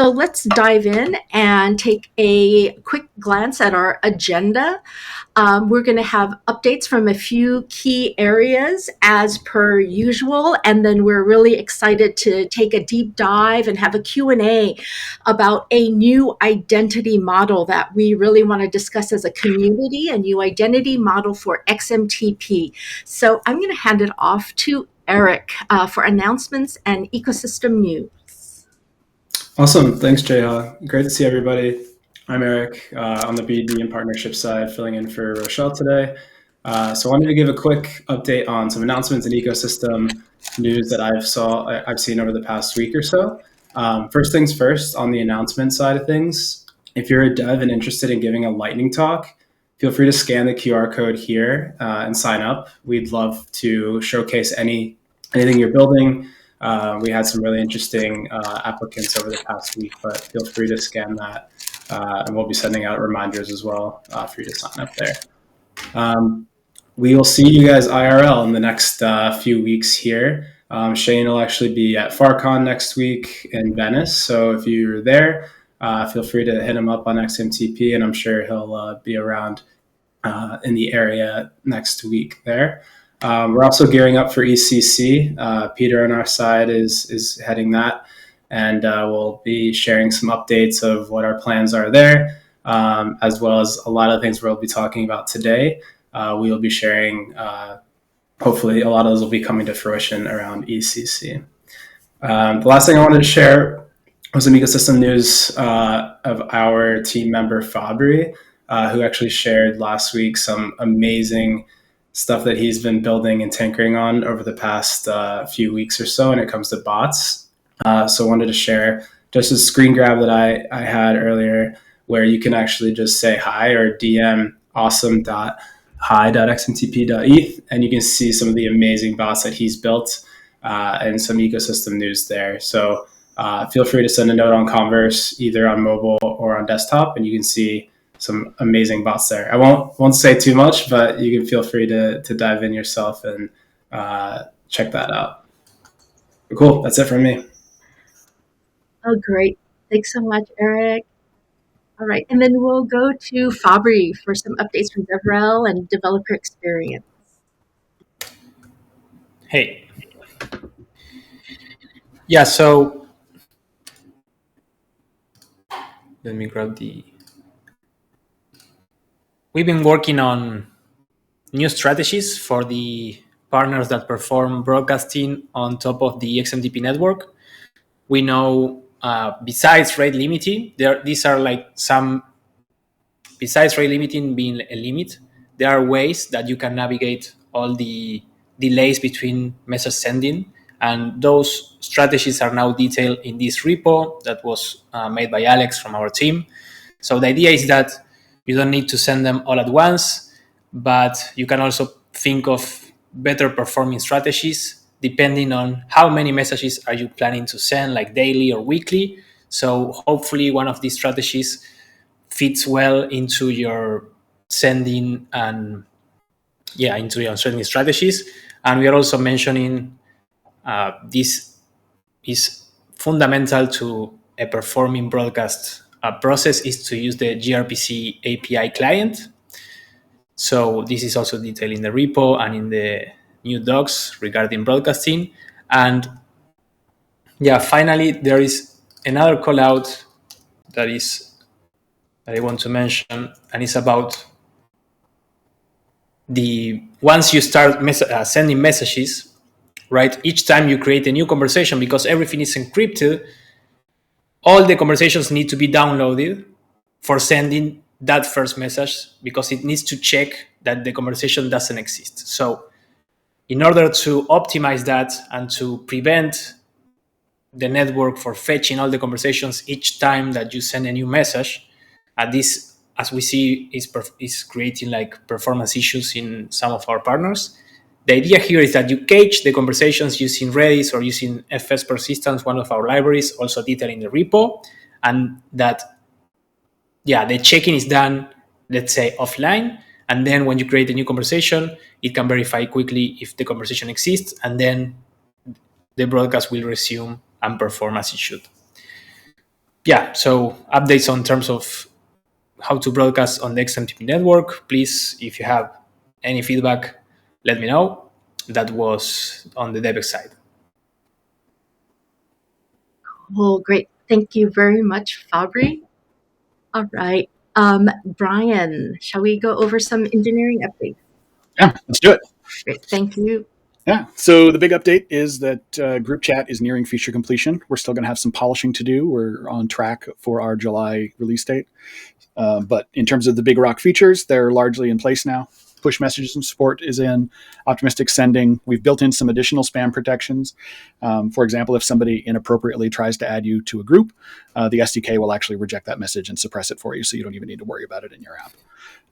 So let's dive in and take a quick glance at our agenda. We're going to have updates from a few key areas as per usual, and then we're really excited to take a deep dive and have a Q&A about a new identity model that we really want to discuss as a community, a new identity model for XMTP. So I'm going to hand it off to Eric for announcements and ecosystem news. Awesome. Thanks, Jayha. Great to see everybody. I'm Eric on the BD and partnership side, filling in for Rochelle today. So I wanted to give a quick update on some announcements and ecosystem news that I've seen over the past week or so. First things first, on the announcement side of things, if you're a dev and interested in giving a lightning talk, feel free to scan the QR code here and sign up. We'd love to showcase anything you're building. We had some really interesting applicants over the past week, but feel free to scan that. And we'll be sending out reminders as well for you to sign up there. We will see you guys IRL in the next few weeks here. Shane will actually be at FarCon next week in Venice. So if you're there, feel free to hit him up on XMTP, and I'm sure he'll be around in the area next week there. We're also gearing up for ECC. Peter on our side is heading that, and we'll be sharing some updates of what our plans are there, as well as a lot of things we'll be talking about today. We will be sharing, hopefully a lot of those will be coming to fruition around ECC. The last thing I wanted to share was some ecosystem news of our team member Fabri, who actually shared last week some amazing stuff that he's been building and tinkering on over the past few weeks or so when it comes to bots. So I wanted to share just a screen grab that I had earlier, where you can actually just say hi or DM awesome.hi.xmtp.eth, and you can see some of the amazing bots that he's built and some ecosystem news there. So feel free to send a note on Converse, either on mobile or on desktop, and you can see some amazing bots there. I won't say too much, but you can feel free to dive in yourself and check that out. Cool. That's it from me. Oh, great. Thanks so much, Eric. All right. And then we'll go to Fabri for some updates from DevRel and developer experience. Hey. Yeah, so let me grab We've been working on new strategies for the partners that perform broadcasting on top of the XMTP network. We know besides rate limiting, besides rate limiting being a limit, there are ways that you can navigate all the delays between message sending. And those strategies are now detailed in this repo that was made by Alex from our team. So the idea is that you don't need to send them all at once, but you can also think of better performing strategies depending on how many messages are you planning to send, like daily or weekly. So hopefully one of these strategies fits well into your sending into your sending strategies. And we are also mentioning this is fundamental to a performing broadcast process is to use the gRPC API client. So this is also detailed in the repo and in the new docs regarding broadcasting. And finally, there is another call out that I want to mention, and it's about once you start sending messages, right? Each time you create a new conversation, because everything is encrypted, all the conversations need to be downloaded for sending that first message, because it needs to check that the conversation doesn't exist. So in order to optimize that and to prevent the network for fetching all the conversations each time that you send a new message, this, as we see, is creating like performance issues in some of our partners. The idea here is that you cache the conversations using Redis or using FS Persistence, one of our libraries, also detailed in the repo, and that, the checking is done, let's say, offline, and then when you create a new conversation, it can verify quickly if the conversation exists, and then the broadcast will resume and perform as it should. yeah, so updates on terms of how to broadcast on the XMTP network. Please, if you have any feedback, let me know. That was on the DevX side. Well, great. Thank you very much, Fabry. All right. Brian, shall we go over some engineering updates? Yeah, let's do it. Great. Thank you. Yeah. So the big update is that group chat is nearing feature completion. We're still going to have some polishing to do. We're on track for our July release date. But in terms of the big rock features, they're largely in place now. Push messages and support is in. Optimistic sending. We've built in some additional spam protections. For example, if somebody inappropriately tries to add you to a group, the SDK will actually reject that message and suppress it for you, so you don't even need to worry about it in your app.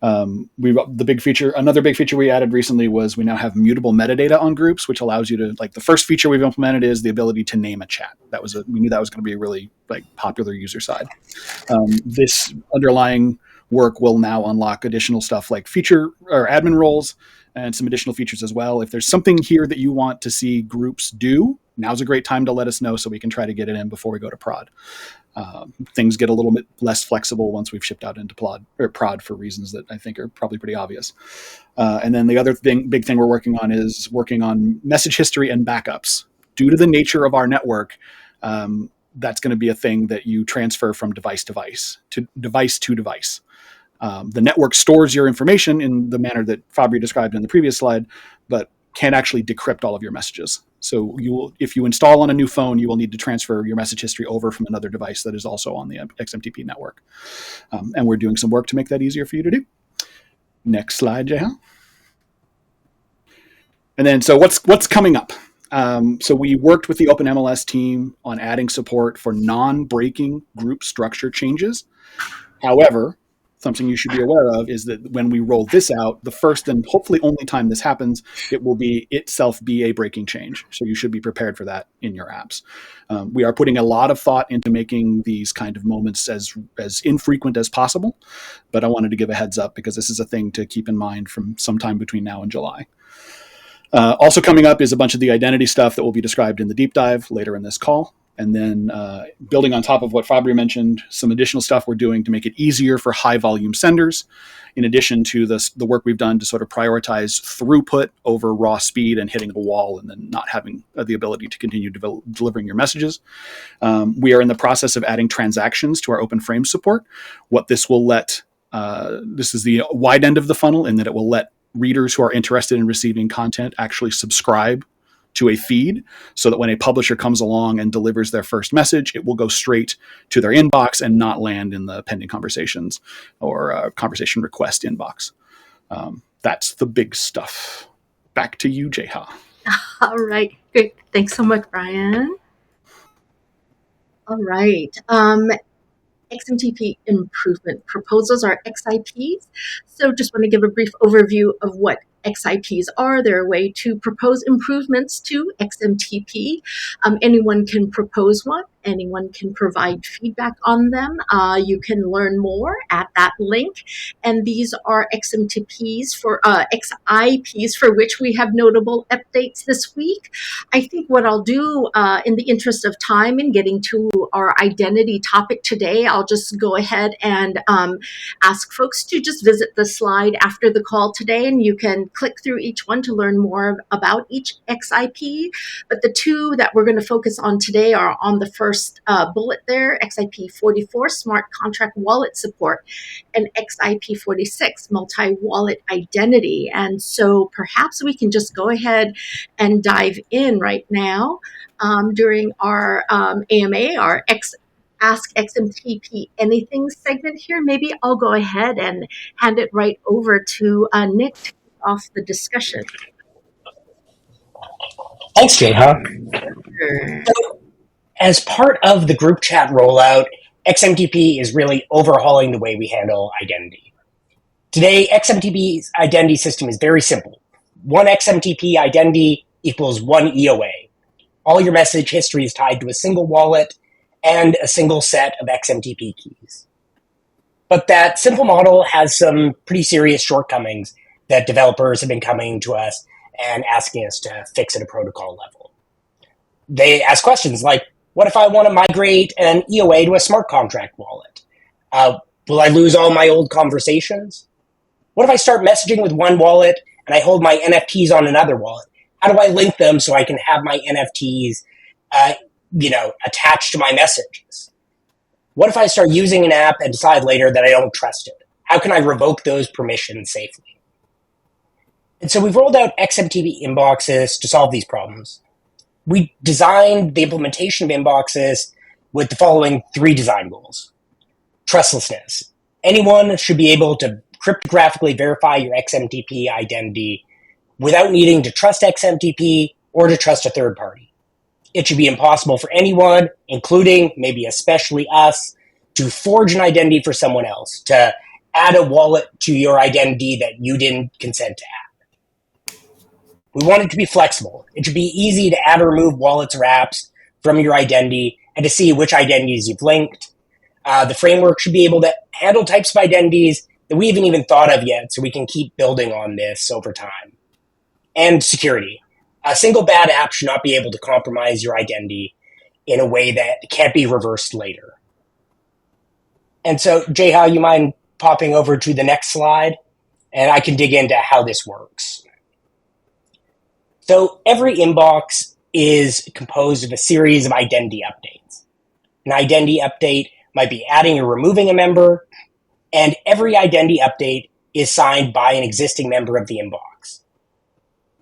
Another big feature we added recently was we now have mutable metadata on groups, which allows you to, like, the first feature we've implemented is the ability to name a chat. We knew that was going to be a really popular user side. This underlying work will now unlock additional stuff like feature or admin roles and some additional features as well. If there's something here that you want to see groups do, now's a great time to let us know so we can try to get it in before we go to prod. Things get a little bit less flexible once we've shipped out into prod for reasons that I think are probably pretty obvious. And then the other big thing we're working on is working on message history and backups. Due to the nature of our network, that's going to be a thing that you transfer from device to device. The network stores your information in the manner that Fabry described in the previous slide, but can't actually decrypt all of your messages. So if you install on a new phone, you will need to transfer your message history over from another device that is also on the XMTP network. And we're doing some work to make that easier for you to do. Next slide, Jehan. And then, so what's coming up? So we worked with the OpenMLS team on adding support for non-breaking group structure changes. However, something you should be aware of is that when we roll this out, the first and hopefully only time this happens, it will be a breaking change. So you should be prepared for that in your apps. We are putting a lot of thought into making these kind of moments as infrequent as possible, but I wanted to give a heads up because this is a thing to keep in mind from sometime between now and July. Also coming up is a bunch of the identity stuff that will be described in the deep dive later in this call. And then building on top of what Fabry mentioned, some additional stuff we're doing to make it easier for high volume senders, in addition to the work we've done to sort of prioritize throughput over raw speed and hitting a wall and then not having the ability to continue delivering your messages. We are in the process of adding transactions to our open frame support. What this will let, this is the wide end of the funnel in that it will let readers who are interested in receiving content actually subscribe to a feed so that when a publisher comes along and delivers their first message, it will go straight to their inbox and not land in the pending conversations or conversation request inbox. That's the big stuff. Back to you, Jeha. All right. Great. Thanks so much, Brian. All right. XMTP improvement proposals are XIPs. So just want to give a brief overview of what XIPs are. They're a way to propose improvements to XMTP. Anyone can propose one. Anyone can provide feedback on them. You can learn more at that link. And these are XMTPs for XIPs for which we have notable updates this week. I think what I'll do in the interest of time in getting to our identity topic today, I'll just go ahead and ask folks to just visit the slide after the call today, and you can click through each one to learn more about each XIP. But the two that we're going to focus on today are on the first bullet there, XIP 44, Smart Contract Wallet Support, and XIP 46, Multi-Wallet Identity. And so perhaps we can just go ahead and dive in right now during our AMA, our Ask XMTP Anything segment here. Maybe I'll go ahead and hand it right over to Nick to kick off the discussion. Thanks, Jeha. Sure. So, as part of the group chat rollout, XMTP is really overhauling the way we handle identity. Today, XMTP's identity system is very simple. One XMTP identity equals one EOA. All your message history is tied to a single wallet and a single set of XMTP keys. But that simple model has some pretty serious shortcomings that developers have been coming to us and asking us to fix at a protocol level. They ask questions like, What if I want to migrate an EOA to a smart contract wallet? Will I lose all my old conversations? What if I start messaging with one wallet and I hold my NFTs on another wallet? How do I link them so I can have my NFTs, attached to my messages? What if I start using an app and decide later that I don't trust it? How can I revoke those permissions safely? And so we've rolled out XMTP inboxes to solve these problems. We designed the implementation of inboxes with the following 3 design goals. Trustlessness. Anyone should be able to cryptographically verify your XMTP identity without needing to trust XMTP or to trust a third party. It should be impossible for anyone, including maybe especially us, to forge an identity for someone else, to add a wallet to your identity that you didn't consent to add. We want it to be flexible. It should be easy to add or remove wallets or apps from your identity and to see which identities you've linked. The framework should be able to handle types of identities that we haven't even thought of yet, so we can keep building on this over time. And security. A single bad app should not be able to compromise your identity in a way that can't be reversed later. And so, Jeha, you mind popping over to the next slide? And I can dig into how this works. So every inbox is composed of a series of identity updates. An identity update might be adding or removing a member, and every identity update is signed by an existing member of the inbox.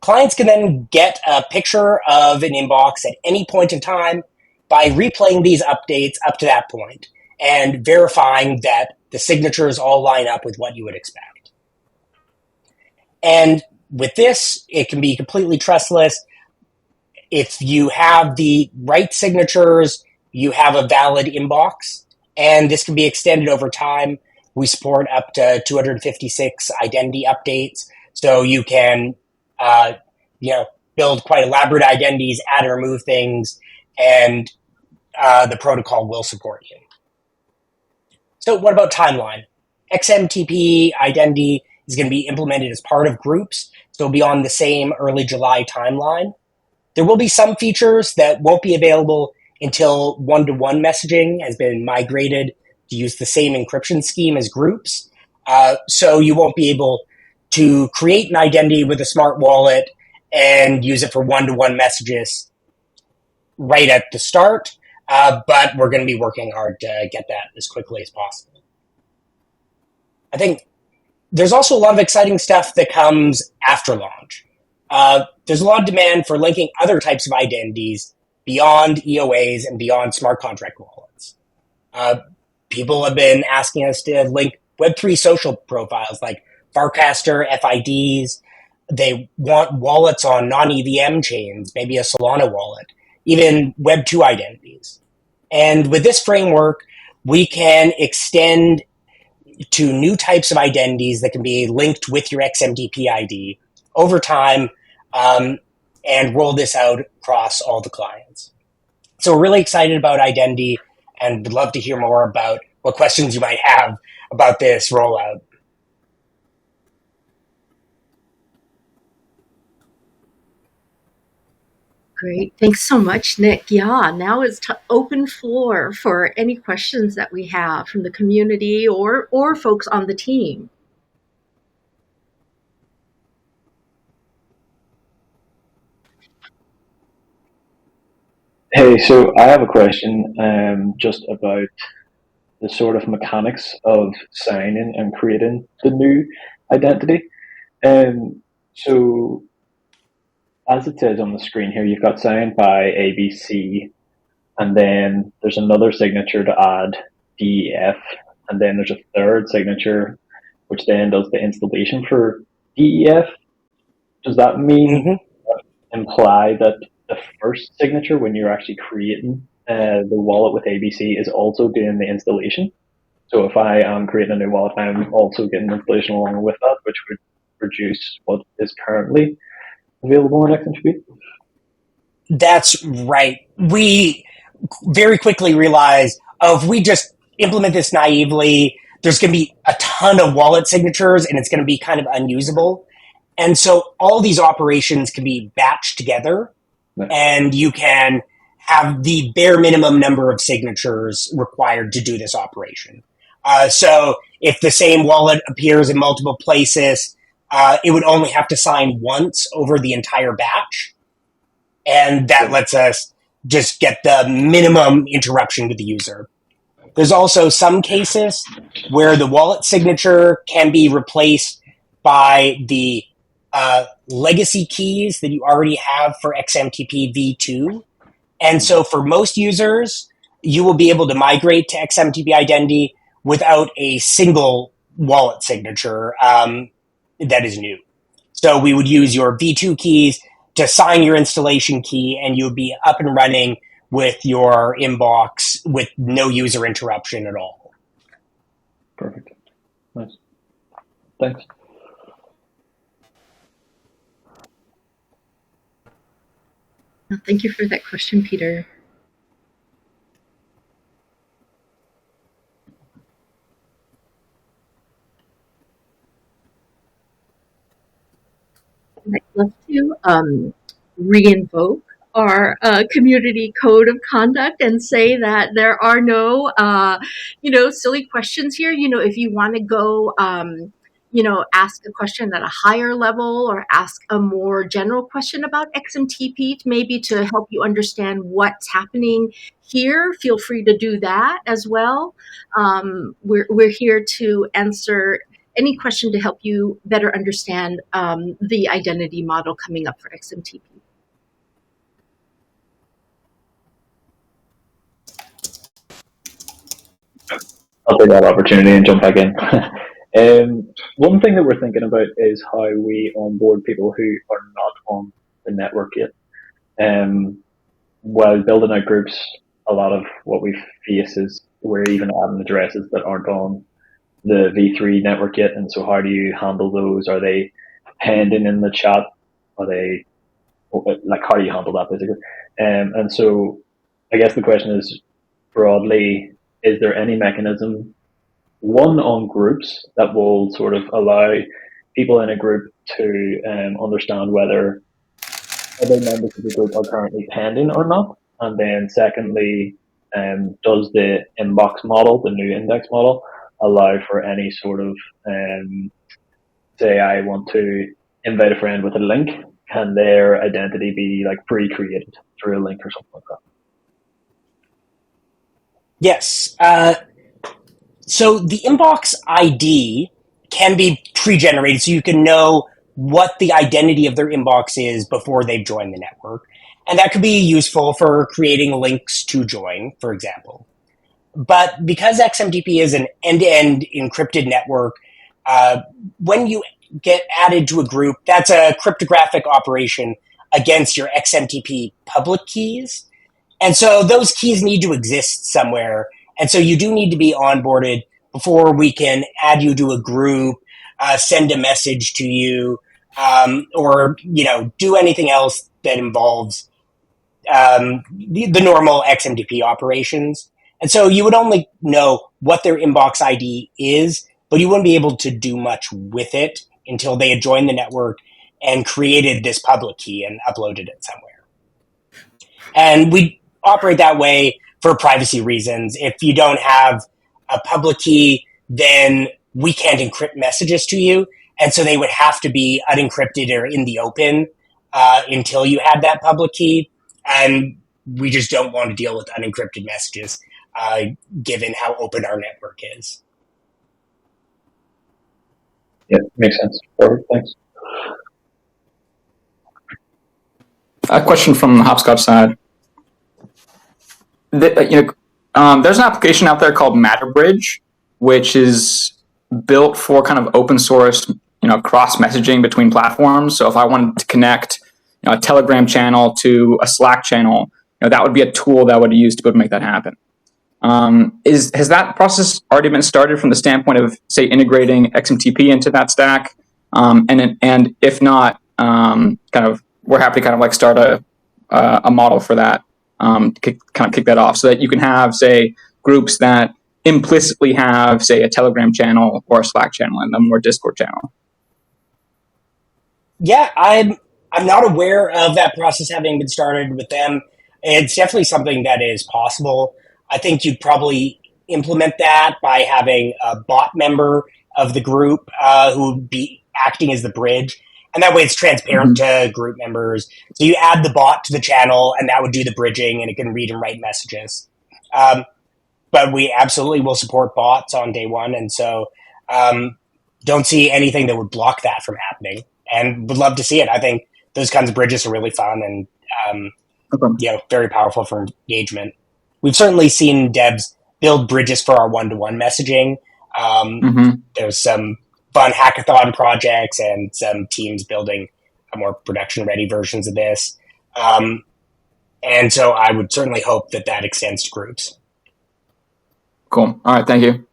Clients can then get a picture of an inbox at any point in time by replaying these updates up to that point and verifying that the signatures all line up with what you would expect. And with this, it can be completely trustless. If you have the right signatures, you have a valid inbox, and this can be extended over time. We support up to 256 identity updates, so you can build quite elaborate identities, add and remove things, and the protocol will support you. So what about timeline? XMTP identity is going to be implemented as part of groups, so it'll be on the same early July timeline. There will be some features that won't be available until one-to-one messaging has been migrated to use the same encryption scheme as groups. So you won't be able to create an identity with a smart wallet and use it for one-to-one messages right at the start. But we're going to be working hard to get that as quickly as possible. I think there's also a lot of exciting stuff that comes after launch. There's a lot of demand for linking other types of identities beyond EOAs and beyond smart contract wallets. People have been asking us to link Web3 social profiles like Farcaster, FIDs. They want wallets on non-EVM chains, maybe a Solana wallet, even Web2 identities. And with this framework, we can extend to new types of identities that can be linked with your XMTP ID over time and roll this out across all the clients. So we're really excited about identity and would love to hear more about what questions you might have about this rollout. Great. Thanks so much, Nick. Yeah, now is open floor for any questions that we have from the community or folks on the team. Hey, so I have a question just about the sort of mechanics of signing and creating the new identity. So as it says on the screen here, you've got signed by ABC, and then there's another signature to add DEF, and then there's a third signature which then does the installation for DEF. Does that mean imply that the first signature when you're actually creating the wallet with ABC is also doing the installation? So if I am creating a new wallet, I'm also getting installation along with that, which would reduce what is currently available on XMTP? That's right. We very quickly realized, if we just implement this naively, there's going to be a ton of wallet signatures and it's going to be kind of unusable. And so all these operations can be batched together, and you can have the bare minimum number of signatures required to do this operation. So if the same wallet appears in multiple places, it would only have to sign once over the entire batch. And that lets us just get the minimum interruption to the user. There's also some cases where the wallet signature can be replaced by the legacy keys that you already have for XMTP v2. And so for most users, you will be able to migrate to XMTP identity without a single wallet signature that is new. So we would use your v2 keys to sign your installation key, and you would be up and running with your inbox with no user interruption at all. Perfect. Nice. Thanks. Thank you for that question, Peter. I'd love to re-invoke our community code of conduct and say that there are no, silly questions here. If you want to go, ask a question at a higher level or ask a more general question about XMTP, maybe to help you understand what's happening here, feel free to do that as well. We're here to answer any question to help you better understand the identity model coming up for XMTP. I'll take that opportunity and jump back in. One thing that we're thinking about is how we onboard people who are not on the network yet. While building out groups, a lot of what we face is we're even adding addresses that aren't on the V3 network yet. And so how do you handle those? Are they pending in the chat? Are they, like, how do you handle that basically? And so I guess the question is broadly, is there any mechanism, one, on groups that will sort of allow people in a group to understand whether other members of the group are currently pending or not? And then secondly, does the inbox model, the new index model, allow for any sort of, say I want to invite a friend with a link, can their identity be like pre-created through a link or something like that? Yes. So the inbox ID can be pre-generated, so you can know what the identity of their inbox is before they've joined the network. And that could be useful for creating links to join, for example. But because XMTP is an end-to-end encrypted network, when you get added to a group, that's a cryptographic operation against your XMTP public keys. And so those keys need to exist somewhere. And so you do need to be onboarded before we can add you to a group, send a message to you, or do anything else that involves the normal XMTP operations. And so you would only know what their inbox ID is, but you wouldn't be able to do much with it until they had joined the network and created this public key and uploaded it somewhere. And we operate that way for privacy reasons. If you don't have a public key, then we can't encrypt messages to you. And so they would have to be unencrypted or in the open until you had that public key. And we just don't want to deal with unencrypted messages, given how open our network is. Yeah, makes sense. Perfect, thanks. A question from the Hopscotch side. There's an application out there called MatterBridge, which is built for kind of open source, cross messaging between platforms. So if I wanted to connect, a Telegram channel to a Slack channel, that would be a tool that I would use to be able to make that happen. Has that process already been started from the standpoint of, say, integrating XMTP into that stack? And if not, we're happy to start a model for that, kick that off, so that you can have, say, groups that implicitly have, say, a Telegram channel or a Slack channel and then more Discord channel. Yeah, I'm not aware of that process having been started with them. It's definitely something that is possible. I think you'd probably implement that by having a bot member of the group who would be acting as the bridge. And that way it's transparent to group members. So you add the bot to the channel, and that would do the bridging, and it can read and write messages. But we absolutely will support bots on day one. And so don't see anything that would block that from happening, and would love to see it. I think those kinds of bridges are really fun and very powerful for engagement. We've certainly seen devs build bridges for our one-to-one messaging. There's some fun hackathon projects and some teams building more production-ready versions of this. And so I would certainly hope that that extends to groups. Cool. All right. Thank you.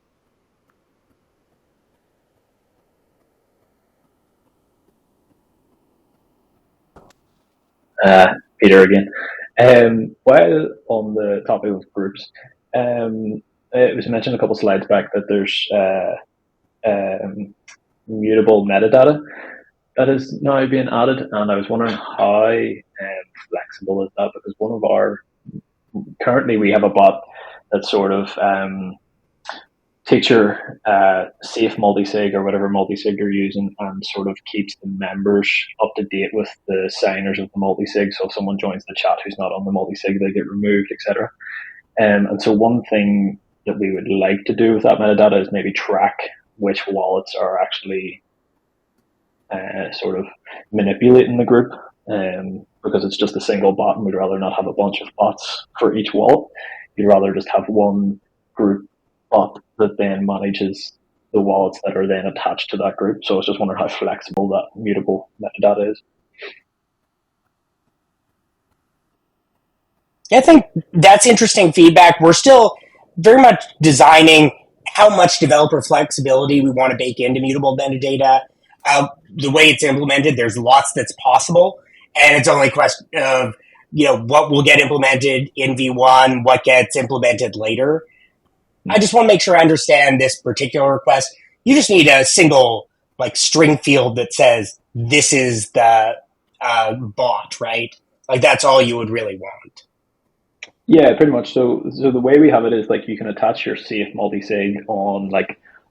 Peter again. While on the topic of groups, it was mentioned a couple slides back that there's mutable metadata that is now being added, and I was wondering how flexible is that, because currently we have a bot that sort of takes your safe multisig or whatever multisig you're using and sort of keeps the members up to date with the signers of the multisig. So if someone joins the chat who's not on the multisig, they get removed, etc. And so one thing that we would like to do with that metadata is maybe track which wallets are actually sort of manipulating the group, because it's just a single bot, and we'd rather not have a bunch of bots for each wallet. You'd rather just have one group bot that then manages the wallets that are then attached to that group. So I was just wondering how flexible that mutable metadata is. I think that's interesting feedback. We're still very much designing how much developer flexibility we want to bake into mutable metadata. The way it's implemented, there's lots that's possible, and it's only a question of what will get implemented in V1, what gets implemented later. I just want to make sure I understand this particular request. You just need a single string field that says this is the bot, right? That's all you would really want. Yeah, pretty much. So the way we have it is you can attach your safe multisig on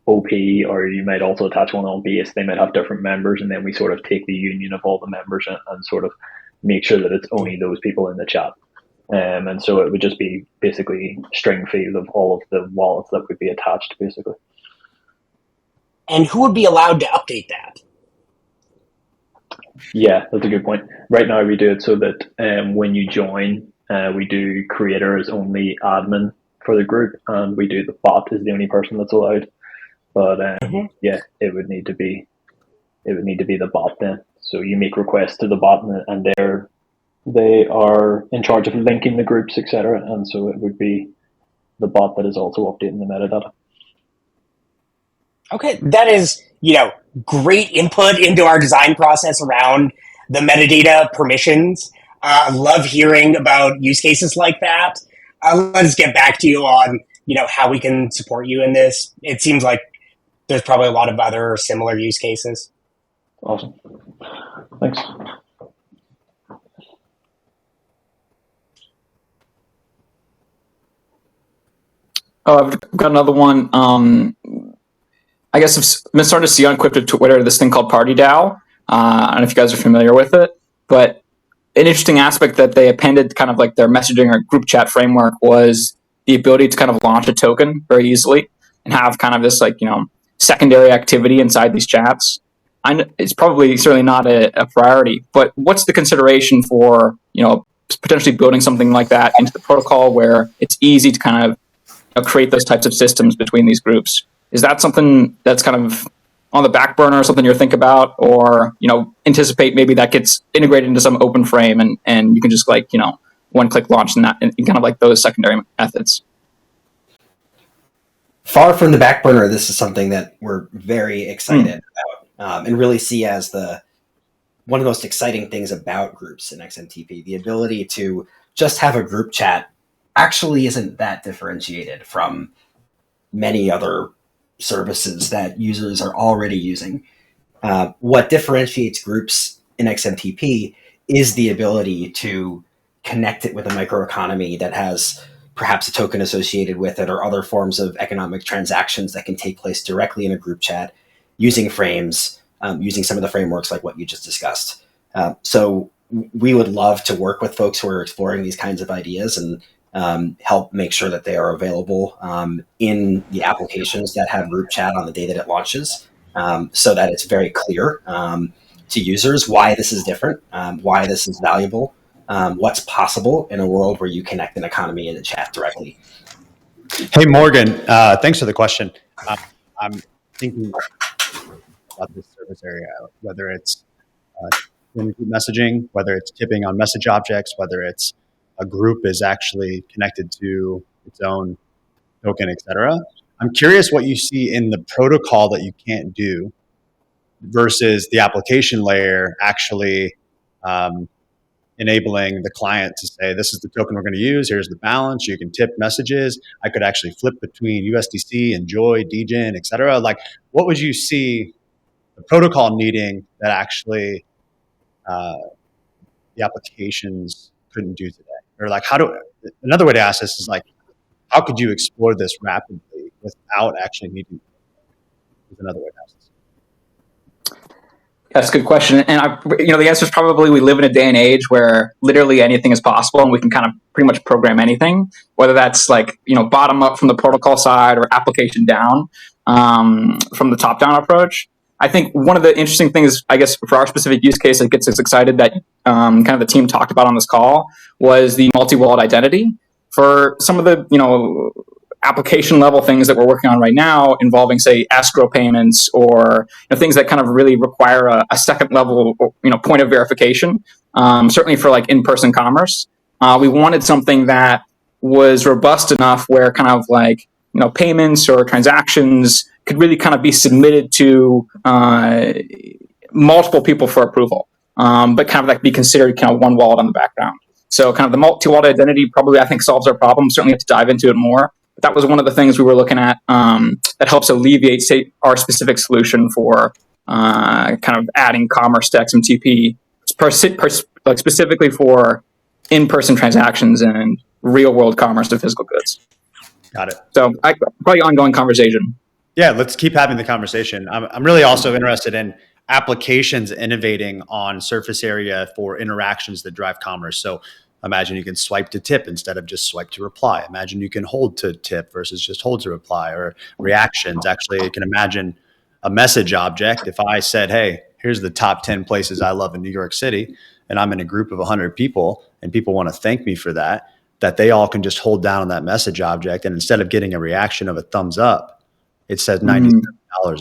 OP, or you might also attach one on base. They might have different members, and then we sort of take the union of all the members and sort of make sure that it's only those people in the chat. And so it would just be basically string field of all of the wallets that would be attached, basically. And who would be allowed to update that? Yeah, that's a good point. Right now we do it so that when you join, we do creator as only admin for the group, and we do the bot is the only person that's allowed. But yeah, it would need to be the bot then. So you make requests to the bot, and they are in charge of linking the groups, etc. And so it would be the bot that is also updating the metadata. Okay, that is great input into our design process around the metadata permissions. Love hearing about use cases like that. Let's get back to you on how we can support you in this. It seems like there's probably a lot of other similar use cases. Awesome. Thanks. Oh, I've got another one. I guess I've been starting to see on Twitter this thing called Party DAO. I don't know if you guys are familiar with it, but an interesting aspect that they appended kind of their messaging or group chat framework was the ability to kind of launch a token very easily and have kind of this secondary activity inside these chats. It's probably certainly not a priority, but what's the consideration for potentially building something like that into the protocol where it's easy to kind of create those types of systems between these groups? Is that something that's kind of on the back burner, or something you're thinking about, or anticipate maybe that gets integrated into some open frame and you can just one click launch and kind of those secondary methods? Far from the back burner, this is something that we're very excited about, and really see as one of the most exciting things about groups in XMTP. The ability to just have a group chat actually isn't that differentiated from many other services that users are already using. What differentiates groups in XMTP is the ability to connect it with a microeconomy that has perhaps a token associated with it or other forms of economic transactions that can take place directly in a group chat using frames, using some of the frameworks like what you just discussed. So we would love to work with folks who are exploring these kinds of ideas and help make sure that they are available in the applications that have group chat on the day that it launches, so that it's very clear to users why this is different, why this is valuable, what's possible in a world where you connect an economy and a chat directly. Hey, Morgan, thanks for the question. I'm thinking about this service area, whether it's in group messaging, whether it's tipping on message objects, whether it's a group is actually connected to its own token, et cetera. I'm curious what you see in the protocol that you can't do versus the application layer actually enabling the client to say, this is the token we're going to use. Here's the balance. You can tip messages. I could actually flip between USDC, Enjoy, DGen, et cetera. Like, what would you see the protocol needing that actually the applications couldn't do today? Or like, another way to ask this is like, how could you explore this rapidly without actually needing, is another way to ask this. That's a good question. And the answer is probably we live in a day and age where literally anything is possible and we can kind of pretty much program anything, whether that's like, bottom up from the protocol side or application down from the top down approach. I think one of the interesting things, I guess, for our specific use case that gets us excited that kind of the team talked about on this call was the multi-wallet identity. For some of the, application level things that we're working on right now involving, say, escrow payments or things that kind of really require a second level, point of verification, certainly for like in-person commerce. We wanted something that was robust enough where kind of like, payments or transactions could really kind of be submitted to multiple people for approval, but kind of like be considered kind of one wallet on the background. So kind of the multi-wallet identity probably, I think, solves our problem. Certainly have to dive into it more. But that was one of the things we were looking at that helps alleviate, say, our specific solution for kind of adding commerce to XMTP, like specifically for in-person transactions and real-world commerce to physical goods. Got it. So probably ongoing conversation. Yeah, let's keep having the conversation. I'm really also interested in applications innovating on surface area for interactions that drive commerce. So imagine you can swipe to tip instead of just swipe to reply. Imagine you can hold to tip versus just hold to reply, or reactions. Actually, you can imagine a message object. If I said, hey, here's the top 10 places I love in New York City, and I'm in a group of 100 people and people want to thank me for that they all can just hold down on that message object. And instead of getting a reaction of a thumbs up, it says $97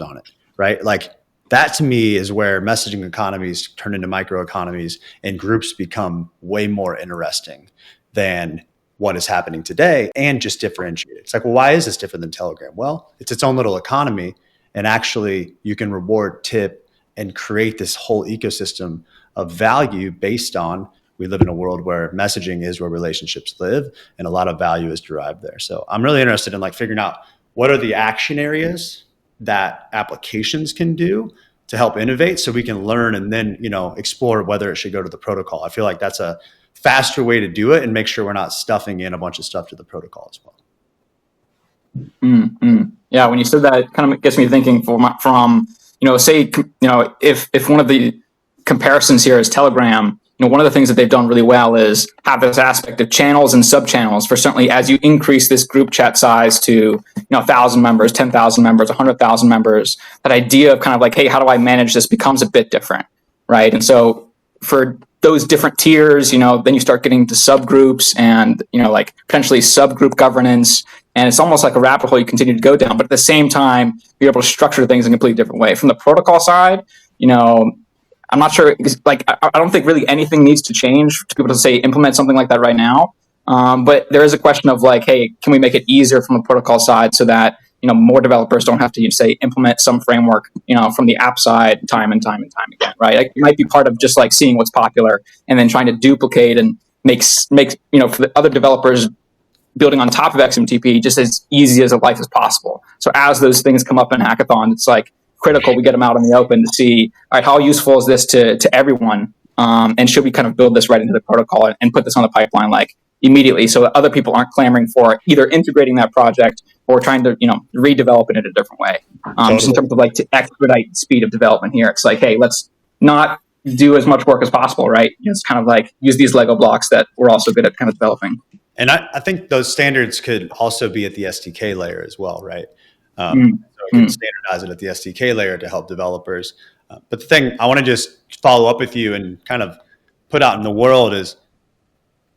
on it, right? Like, that to me is where messaging economies turn into microeconomies and groups become way more interesting than what is happening today and just differentiate. It's like, well, why is this different than Telegram? Well, it's its own little economy. And actually you can reward, tip, and create this whole ecosystem of value based on, we live in a world where messaging is where relationships live and a lot of value is derived there. So I'm really interested in like figuring out what are the action areas that applications can do to help innovate so we can learn and then, explore whether it should go to the protocol. I feel like that's a faster way to do it and make sure we're not stuffing in a bunch of stuff to the protocol as well. Mm-hmm. Yeah, when you said that, it kind of gets me thinking from say, if one of the comparisons here is Telegram, one of the things that they've done really well is have this aspect of channels and sub-channels for certainly as you increase this group chat size to 1,000 members, 10,000 members, 100,000 members, that idea of kind of like, hey, how do I manage this becomes a bit different, right? And so for those different tiers, then you start getting to subgroups and, like potentially subgroup governance. And it's almost like a rabbit hole you continue to go down. But at the same time, you're able to structure things in a completely different way. From the protocol side, I'm not sure, like, I don't think really anything needs to change to be able to say implement something like that right now. But there is a question of like, hey, can we make it easier from the protocol side so that, more developers don't have to say implement some framework, from the app side time and time again, right? Like, it might be part of just like seeing what's popular and then trying to duplicate and make for the other developers building on top of XMTP just as easy as a life as possible. So as those things come up in hackathon, it's like critical we get them out in the open to see, all right, how useful is this to everyone And should we kind of build this right into the protocol and put this on the pipeline like immediately so that other people aren't clamoring for either integrating that project or trying to, redevelop it in a different way. Just in terms of like to expedite speed of development here. It's like, hey, let's not do as much work as possible, right? It's kind of like use these Lego blocks that we're also good at kind of developing. And I think those standards could also be at the SDK layer as well, right? So we can standardize it at the SDK layer to help developers. But the thing I want to just follow up with you and kind of put out in the world is,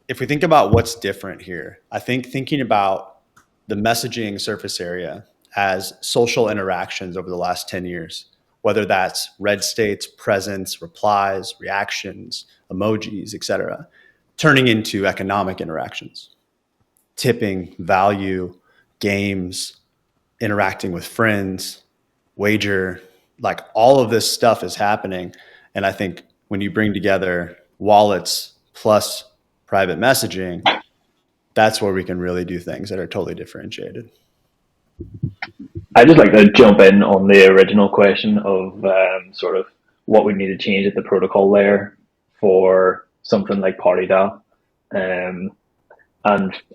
if we think about what's different here, I think thinking about the messaging surface area as social interactions over the last 10 years, whether that's red states, presence, replies, reactions, emojis, etc., turning into economic interactions, tipping, value, games, interacting with friends, wager, like all of this stuff is happening. And I think when you bring together wallets plus private messaging, that's where we can really do things that are totally differentiated. I'd just like to jump in on the original question of sort of what we need to change at the protocol layer for something like PartyDAO. And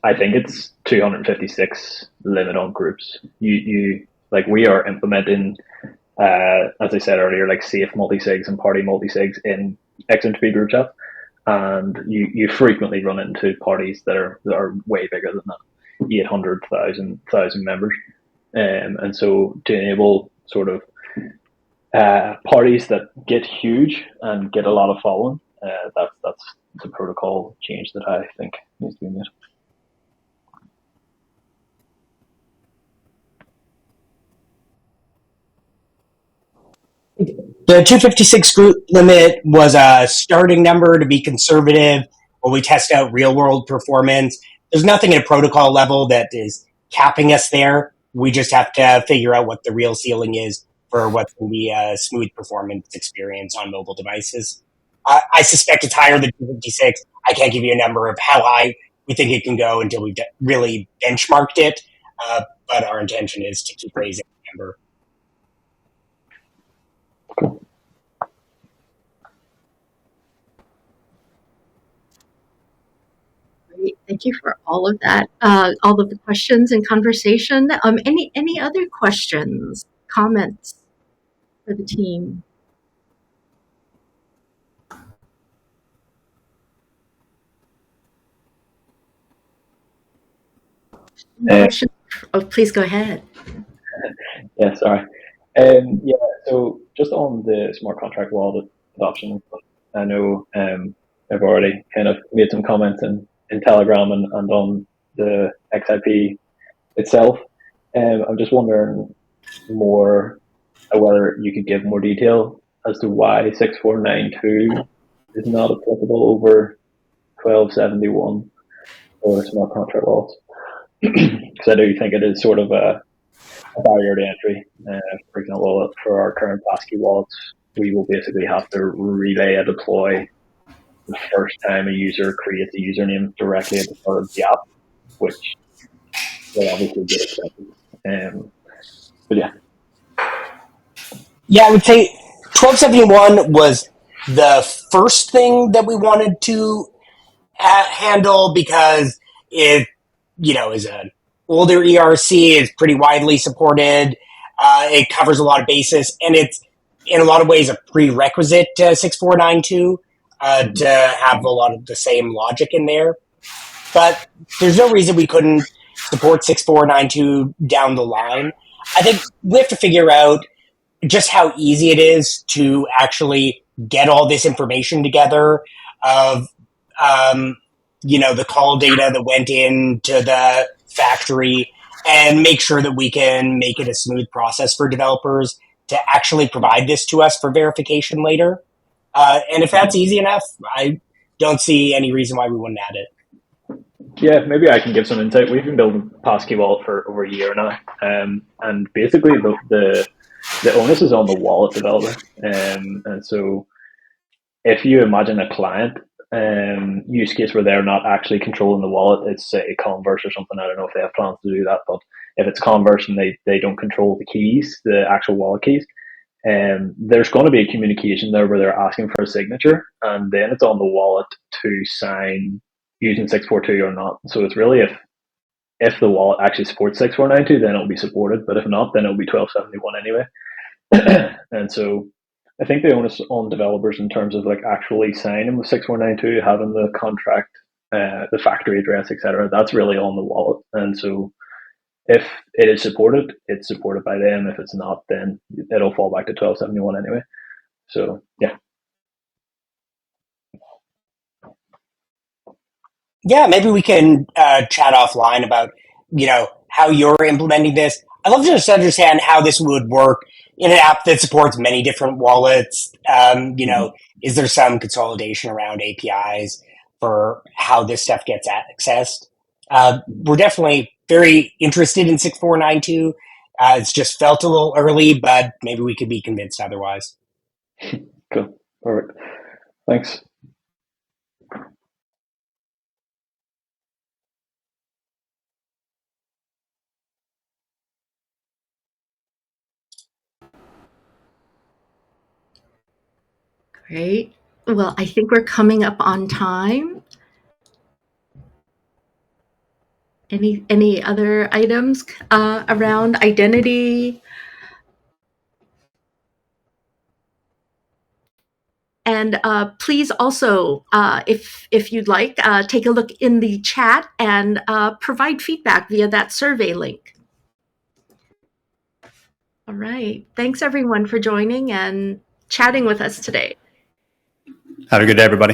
I think it's 256 limit on groups. You like we are implementing, as I said earlier, like safe multi-sigs and party multi-sigs in XMTP group chat. And you frequently run into parties that are way bigger than that, 800,000 members. And so to enable sort of parties that get huge and get a lot of following, that's the protocol change that I think needs to be made. The 256 group limit was a starting number to be conservative while we test out real world performance. There's nothing at a protocol level that is capping us there. We just have to figure out what the real ceiling is for what's going to be a smooth performance experience on mobile devices. I suspect it's higher than 256. I can't give you a number of how high we think it can go until we've really benchmarked it. But our intention is to keep raising the number. Great. Thank you for all of that, all of the questions and conversation. Any other questions, comments for the team? Oh, please go ahead. Yeah, sorry. So just on the smart contract wallet adoption, I know I've already kind of made some comments in Telegram and on the XIP itself. I'm just wondering more whether you could give more detail as to why 6492 is not applicable over 1271 or smart contract wallets. Because I do think it is sort of a barrier to entry. For example, for our current passkey wallets, we will basically have to relay a deploy the first time a user creates a username directly at the start of the app, which will obviously get expensive. But yeah. Yeah, I would say 1271 was the first thing that we wanted to handle because it, is an older ERC, is pretty widely supported. It covers a lot of bases, and it's in a lot of ways a prerequisite to 6492 to have a lot of the same logic in there. But there's no reason we couldn't support 6492 down the line. I think we have to figure out just how easy it is to actually get all this information together of, the call data that went into the factory, and make sure that we can make it a smooth process for developers to actually provide this to us for verification later. And if that's easy enough, I don't see any reason why we wouldn't add it. Yeah, maybe I can give some insight. We've been building passkey wallet for over a year now, and basically the onus is on the wallet developer. And so if you imagine a client use case where they're not actually controlling the wallet, it's say Converse or something. I don't know if they have plans to do that, but if it's Converse and they don't control the keys, the actual wallet keys, there's going to be a communication there where they're asking for a signature, and then it's on the wallet to sign using 642 or not. So it's really if the wallet actually supports 6492, then it'll be supported. But if not, then it'll be 1271 anyway. And so I think the onus on developers in terms of like actually signing with 6492, having the contract, the factory address, etc. That's really on the wallet. And so if it is supported, it's supported by them. If it's not, then it'll fall back to 1271 anyway. So yeah. Yeah, maybe we can chat offline about, how you're implementing this. I'd love to just understand how this would work in an app that supports many different wallets. Is there some consolidation around APIs for how this stuff gets accessed? We're definitely very interested in 6492. It's just felt a little early, but maybe we could be convinced otherwise. Cool. Perfect. Thanks. Great. Well, I think we're coming up on time. Any other items around identity? And please also, if you'd like, take a look in the chat and provide feedback via that survey link. All right. Thanks, everyone, for joining and chatting with us today. Have a good day, everybody.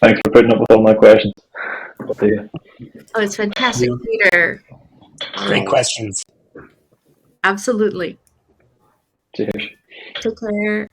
Thanks for putting up with all my questions. See you. Oh, it's fantastic, Peter. Great questions. Absolutely. Cheers. Take care.